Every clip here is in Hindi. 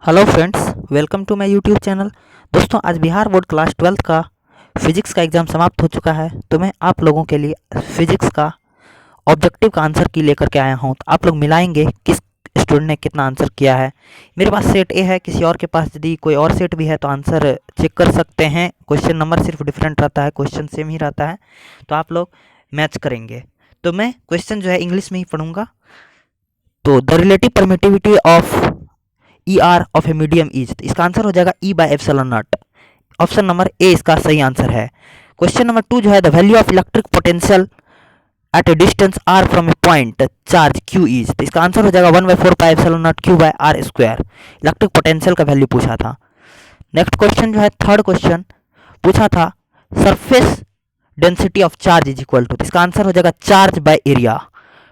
Hello friends, welcome to my YouTube channel. दोस्तों, आज बिहार बोर्ड क्लास 12th का फिजिक्स का एग्ज़ाम समाप्त हो चुका है। तो मैं आप लोगों के लिए फिजिक्स का ऑब्जेक्टिव का आंसर की लेकर के आया हूं। तो आप लोग मिलाएंगे किस स्टूडेंट ने कितना आंसर किया है। मेरे पास सेट ए है, किसी और के पास यदि कोई और सेट भी है तो आंसर चेक कर सकते हैं। क्वेश्चन नंबर सिर्फ डिफरेंट रहता है, क्वेश्चन सेम ही रहता है, तो आप लोग मैच करेंगे। तो मैं क्वेश्चन जो है इंग्लिश में ही पढ़ूंगा। तो the relative permittivity of E R of a medium is, इसका आंसर हो जाएगा E by epsilon naught. Option number A इसका सही आंसर है। क्वेश्चन नंबर 2 जो है, the value of electric potential at a distance R from a point charge Q is, तो इसका आंसर हो जाएगा 1/4 pi epsilon naught Q by R square. Electric potential का वैल्यू पूछा था। नेक्स्ट क्वेश्चन जो है, थर्ड क्वेश्चन पूछा था, surface density of charge is equal to, इसका आंसर हो जाएगा charge by area,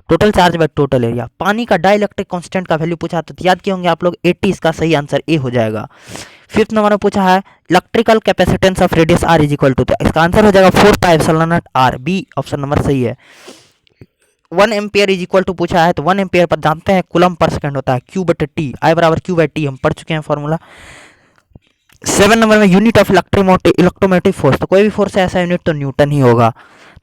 total charge by total area. पानी का डाइलेक्ट्रिक कांस्टेंट का वैल्यू पूछा तो याद किए होंगे आप लोग 80, इसका सही आंसर ए हो जाएगा। फिफ्थ नंबर में पूछा है, electrical capacitance of radius R is equal to, तो इसका आंसर हो जाएगा 4 pi epsilon naught R, B option number सही है। 1 एम्पियर इज इक्वल टू पूछा है, तो 1 एम्पियर पर जानते हैं कूलम पर सेकंड होता है, क्यू बटे टी, आई बराबर क्यू बाई टी, हम पढ़ चुके हैं फॉर्मूला। 7 नंबर में यूनिट ऑफ इलेक्ट्रोमोटिव फोर्स, तो कोई भी फोर्स है ऐसा यूनिट तो न्यूटन ही होगा।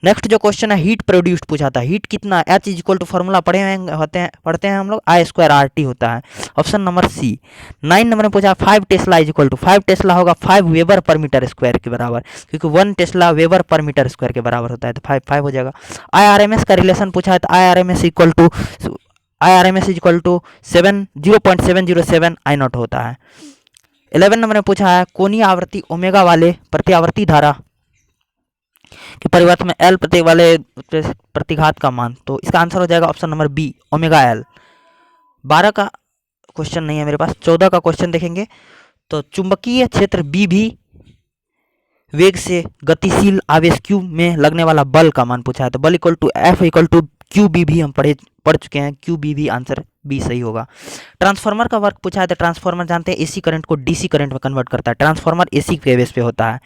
नेक्स्ट जो क्वेश्चन है, हीट प्रोड्यूस्ड पूछा था, हीट कितना, H is equal to formula पढ़ते हैं हम लोग, आई स्क्वायर आर टी होता है, ऑप्शन नंबर सी। 9 नंबर में पूछा 5 tesla is equal to, 5 tesla होगा 5 वेबर पर मीटर स्क्वायर के बराबर, क्योंकि 1 टेस्ला वेबर पर मीटर स्क्वायर के बराबर होता है, तो 5 हो जाएगा। आई आर एम एस का रिलेशन पूछा है, तो I R M S equal to 0.707 I naught होता है। 11 नंबर में पूछा है, कोणीय आवर्ती ओमेगा वाले प्रतिआवर्ती धारा के परिवर्तन में एल प्रत्येक वाले प्रतिघात का मान, तो इसका आंसर हो जाएगा option number B, omega L. 12 का क्वेश्चन नहीं है मेरे पास, 14 का क्वेश्चन देखेंगे। तो चुंबकीय क्षेत्र बी भी वेग से गतिशील आवेश क्यू में लगने वाला बल का मान पूछा है, तो बल equal to F equal to Q B भी हम पढ़ चुके हैं, क्यू बी भी आंसर बी सही होगा। ट्रांसफार्मर का वर्क पूछा है, तो ट्रांसफार्मर जानते हैं एसी करंट को डीसी करंट में कन्वर्ट करता है, ट्रांसफार्मर एसी के बेस पे होता है।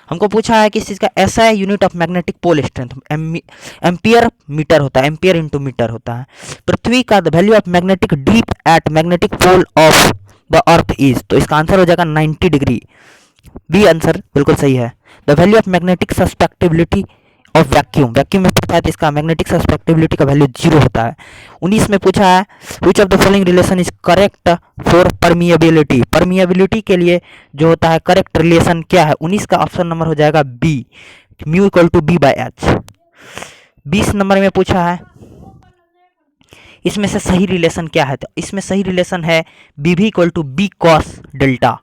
हमको पूछा है कि इस चीज़ का SI unit of magnetic pole strength ampere metre होता है, एम्पियर इंटू मीटर होता है। पृथ्वी का the value of magnetic dip at magnetic pole of the earth is, तो इसका आंसर हो जाएगा 90 डिग्री, बी आंसर बिल्कुल सही है। The value of magnetic susceptibility of vacuum, vacuum में पूछा है तो इसका मैग्नेटिक सस्पेक्टिबिलिटी का वैल्यू 0 होता है। 19 में पूछा है, which of the following relation is correct for permeability, permeability के लिए जो होता है करेक्ट रिलेशन क्या है, 19 का ऑप्शन नंबर हो जाएगा B, mu equal to B by H. 20 number में पूछा है, इसमें से सही रिलेशन क्या है, तो इसमें सही रिलेशन है बी भी equal to B cos delta.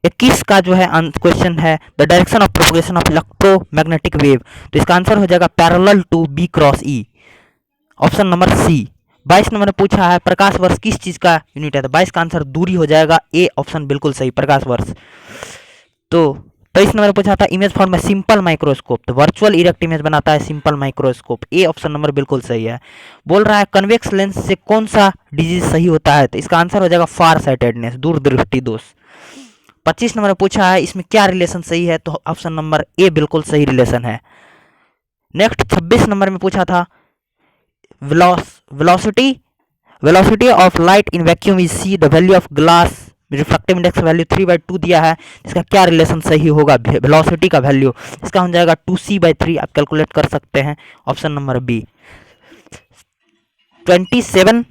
21 का जो है क्वेश्चन है, the direction of propagation of electromagnetic wave, तो इसका आंसर हो जाएगा parallel to B cross E, option number C. 22 number में पूछा है, प्रकाश वर्ष किस चीज का यूनिट है, तो 22 का आंसर दूरी हो जाएगा ए, ऑप्शन बिल्कुल सही, प्रकाश वर्ष। तो 23 नंबर में पूछा था, इमेज फॉर्म में सिंपल माइक्रोस्कोप, तो वर्चुअल इरेक्ट इमेज बनाता है simple microscope, A option number बिल्कुल सही है। बोल रहा है कन्वेक्स लेंस से कौन सा डिजीज सही होता है, तो इसका आंसर हो जाएगा फार साइटेडनेस, दूरदृष्टि दोष। 25 नंबर में पूछा है, इसमें क्या रिलेशन सही है, तो ऑप्शन नंबर ए बिल्कुल सही रिलेशन है। नेक्स्ट 26 नंबर में पूछा था, velocity velocity of light in vacuum is C, the value of glass refractive index value 3/2 दिया है, इसका क्या रिलेशन सही होगा, वेलोसिटी का वैल्यू, इसका हो जाएगा 2c/3, आप कैलकुलेट कर सकते हैं, ऑप्शन नंबर बी। 27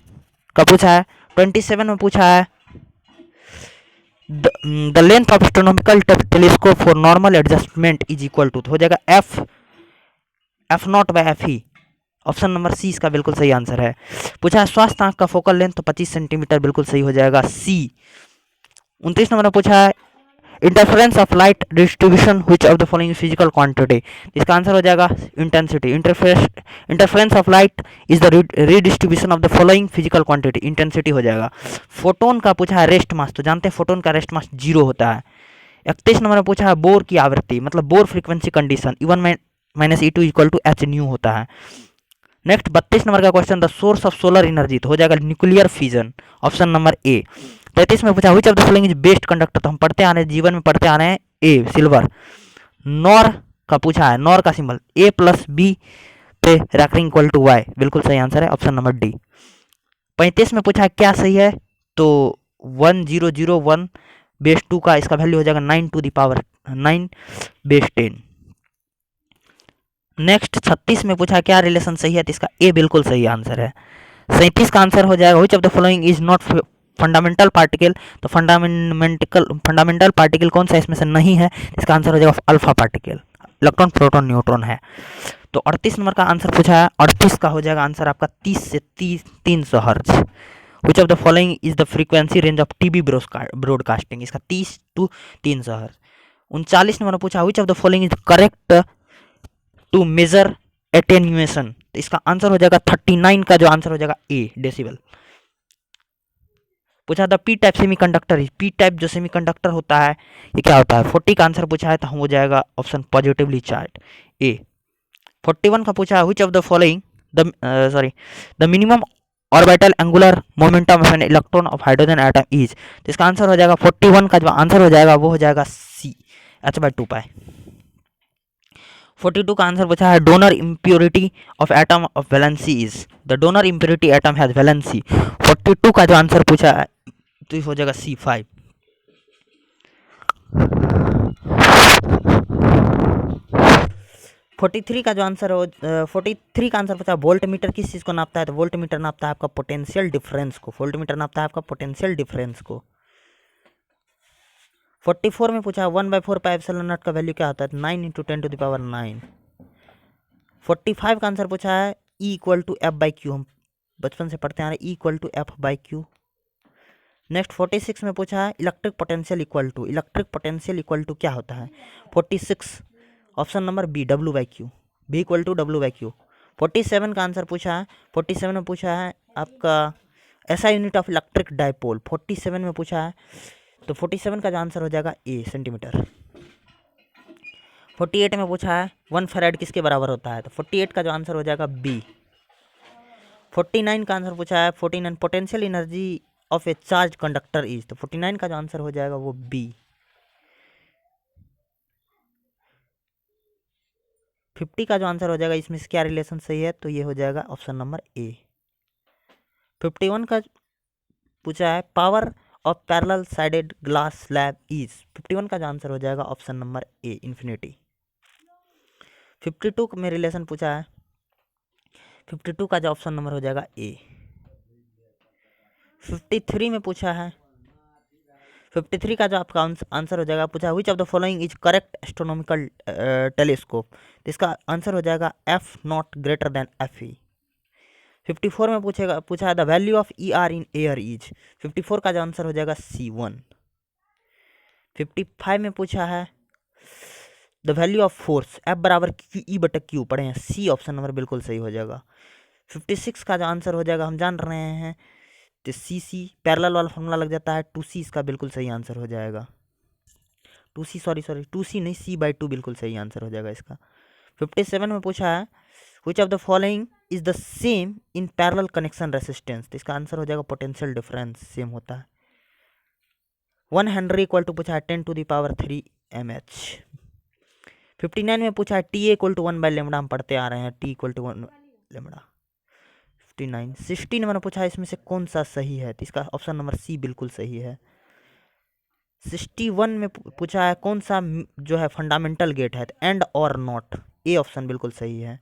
का पूछा है, 27 में पूछा है, the length of astronomical telescope for normal adjustment is equal to, हो जाएगा F naught by F E, option number C इसका बिल्कुल सही आंसर है। पूछा है स्वास्थ्य आंख का फोकल लेंथ, तो 25 सेंटीमीटर बिल्कुल सही हो जाएगा, सी। 29 नंबर में पूछा है, interference of light distribution which of the following physical quantity, इसका आंसर हो जाएगा intensity, interference of light is the redistribution of the following physical quantity, intensity हो जाएगा। फोटोन का पूछा है रेस्ट मास, तो जानते हैं फोटोन का रेस्ट मास 0 होता है। 31 नंबर में पूछा है बोर की आवृत्ति, मतलब Bohr frequency condition, E1 minus E2 equal to H nu होता है। नेक्स्ट 32 नंबर का question, the source of solar energy, तो हो जाएगा nuclear fusion, option number A. 33 में पूछा which of the following is best conductor, तो हम पढ़ते आ रहे हैं, जीवन में पढ़ते आ रहे हैं, ए सिल्वर। नॉर का पूछा है, नॉर का सिंबल ए प्लस बी पे रैकरिंग इक्वल टू वाई, बिल्कुल सही आंसर है, ऑप्शन नंबर डी। 35 में पूछा है क्या सही है, तो 1001/2 का इसका वैल्यू हो जाएगा 9^9 नेक्स्ट 36 में पूछा क्या रिलेशन सही है, तो इसका ए बिल्कुल सही आंसर है। 37 का आंसर हो जाएगा which of the following is not fundamental particle. तो फंडामेंटल पार्टिकल कौन सा इसमें से नहीं है, इसका आंसर हो जाएगा alpha particle, electron proton neutron है। तो 38 नंबर का आंसर पूछा है, 38 का हो जाएगा आंसर आपका 30 से 300 hertz. Which of the following is the frequency range of TV broadcasting, इसका 30 to 300 हर्ट्ज। 39 नंबर पूछा which of the following is correct to measure attenuation, तो इसका आंसर हो जाएगा 39 का जो आंसर हो जाएगा ए डेसिबल। पूछा था P type semiconductor, P type जो सेमीकंडक्टर होता है ये क्या होता है। 40 का आंसर पूछा है तो हो जाएगा ऑप्शन पॉजिटिवली चार्ज ए। 41 का पूछा है which of the following the minimum orbital angular momentum of an electron of hydrogen atom is, तो इसका आंसर हो जाएगा 41 का जो आंसर हो जाएगा वो हो जाएगा सी h/2 पाई। 42 का आंसर पूछा है donor impurity of atom of valency is, the donor impurity atom has valency. 42 का जो आंसर पूछा है तो हो जाएगा C5। 43 का जो आंसर हो 43 का आंसर पूछा वोल्ट मीटर किस चीज़ को नापता है, तो वोल्ट मीटर नापता है आपका पोटेंशियल डिफरेंस को, वोल्ट मीटर नापता है आपका पोटेंशियल डिफरेंस को। 44 में पूछा 1/4 पाई एप्सिलॉन नॉट का वैल्यू क्या होता है, 9 × 10⁹। 45 का आंसर पूछा है E = F/Q, हम बचपन से पढ़ते आ रहे E = F/Q। नेक्स्ट 46 में पूछा है इलेक्ट्रिक पोटेंशियल इक्वल टू क्या होता है। 46 option number B W/Q, B = W/Q। 47 का आंसर पूछा है 47 में पूछा है आपका SI unit of electric dipole, 47 में पूछा है, तो 47 का जो आंसर हो जाएगा ए सेंटीमीटर। 48 में पूछा है 1 फैराड किसके बराबर होता है, तो 48 का जो आंसर हो जाएगा बी। 49 का आंसर पूछा है 49 potential energy of A charge conductor is, तो 49 का जो आंसर हो जाएगा वो बी। 50 का जो आंसर हो जाएगा इसमें से क्या रिलेशन सही है, तो ये हो जाएगा ऑप्शन नंबर ए। 51 का पूछा है power of parallel sided glass slab is, 51 का जो आंसर हो जाएगा ऑप्शन नंबर ए इन्फिनिटी। 52 में रिलेशन पूछा है 52 का जो ऑप्शन नंबर हो जाएगा ए। 53 में पूछा है 53 का जो आपका आंसर हो जाएगा पूछा which of the following is correct astronomical telescope, तो इसका आंसर हो जाएगा F0 > FE। 54 में पूछा है the value of ER in air is, 54 का जो आंसर हो जाएगा C1। 55 में पूछा है the value of force F = E/Q, पढ़े हैं सी ऑप्शन नंबर बिल्कुल सही हो जाएगा। 56 का जो आंसर हो जाएगा हम जान रहे हैं तो CC पैरेलल वाला फॉर्मूला लग जाता है 2C, इसका बिल्कुल सही आंसर हो जाएगा 2C, सॉरी 2C नहीं C/2 बिल्कुल सही आंसर हो जाएगा इसका। 57 में पूछा है which of the following is the same in parallel connection resistance, तो इसका आंसर हो जाएगा पोटेंशियल डिफरेंस सेम होता है। 1 हेनरी = पूछा है 10⁻³ mH। 59 में पूछा है TA = 1/λ, हम पढ़ते आ रहे हैं T = 1/λ। 59 60 नंबर पूछा है इसमें से कौन सा सही है, तो इसका ऑप्शन नंबर सी बिल्कुल सही है। 61 में पूछा है कौन सा जो है फंडामेंटल गेट है, एंड और नॉट, ए ऑप्शन बिल्कुल सही है।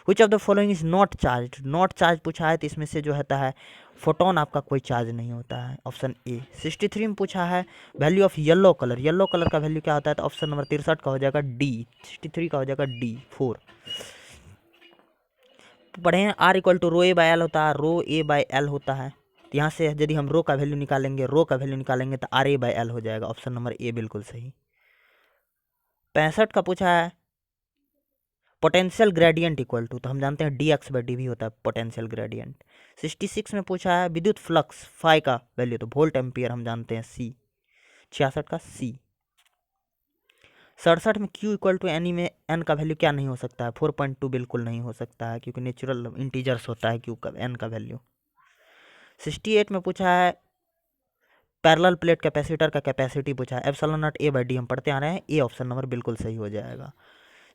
Which of the following is not charge पूछा है, तो इसमें से जो होता है फोटोन आपका कोई चार्ज नहीं होता है, ऑप्शन ए। 63 में पूछा है वैल्यू ऑफ येलो कलर का वैल्यू क्या होता है, तो ऑप्शन नंबर 63 का हो जाएगा डी, 63 का हो जाएगा डी 4। पढ़े हैं R = ρA/L होता है, ρA/L होता है, तो यहाँ से यदि हम रो का वैल्यू निकालेंगे तो RA/L हो जाएगा, ऑप्शन नंबर ए बिल्कुल सही। 65 का पूछा है पोटेंशियल ग्रेडियंट इक्वल टू, तो हम जानते हैं dx/dv होता है पोटेंशियल ग्रेडियंट। 66 में पूछा है विद्युत फ्लक्स फाई का वैल्यू, तो वोल्ट एम्पियर हम जानते हैं सी, 66 का सी। 67 में Q = N में N का वैल्यू क्या नहीं हो सकता है, 4.2 बिल्कुल नहीं हो सकता है क्योंकि नेचुरल इंटीजर्स होता है Q का N का वैल्यू। 68 में पूछा है पैरेलल प्लेट कैपेसिटर का कैपेसिटी पूछा है, ε0 A/d हम पढ़ते आ रहे हैं, ए ऑप्शन नंबर बिल्कुल सही हो जाएगा।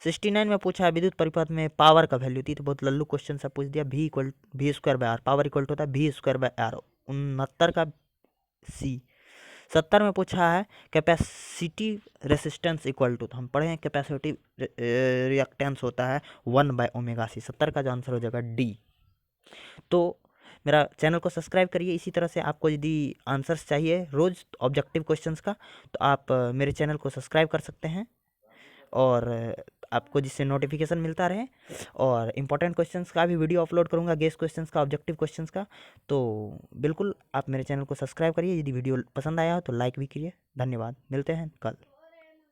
69 में पूछा है विद्युत परिपथ में पावर का वैल्यू थी, तो बहुत लल्लू क्वेश्चन सा पूछ दिया, V = V² R, power equal होता है V² R। 69 का सी। 70 में पूछा है कैपेसिटी रेसिस्टेंस इक्वल टू, तो हम पढ़े हैं कैपेसिटी रिएक्टेंस होता है 1/ω/c। 70 का जो आंसर हो जाएगा डी। तो मेरा चैनल को सब्सक्राइब करिए। इसी तरह से आपको यदि आंसर्स चाहिए रोज़ ऑब्जेक्टिव क्वेश्चंस का, तो आप मेरे चैनल को सब्सक्राइब कर सकते हैं, और आपको जिससे नोटिफिकेशन मिलता रहे। और इम्पोर्टेंट क्वेश्चंस का भी वीडियो अपलोड करूंगा, गेस क्वेश्चंस का, ऑब्जेक्टिव क्वेश्चंस का। तो बिल्कुल आप मेरे चैनल को सब्सक्राइब करिए। यदि वीडियो पसंद आया हो तो लाइक भी करिए। धन्यवाद, मिलते हैं कल।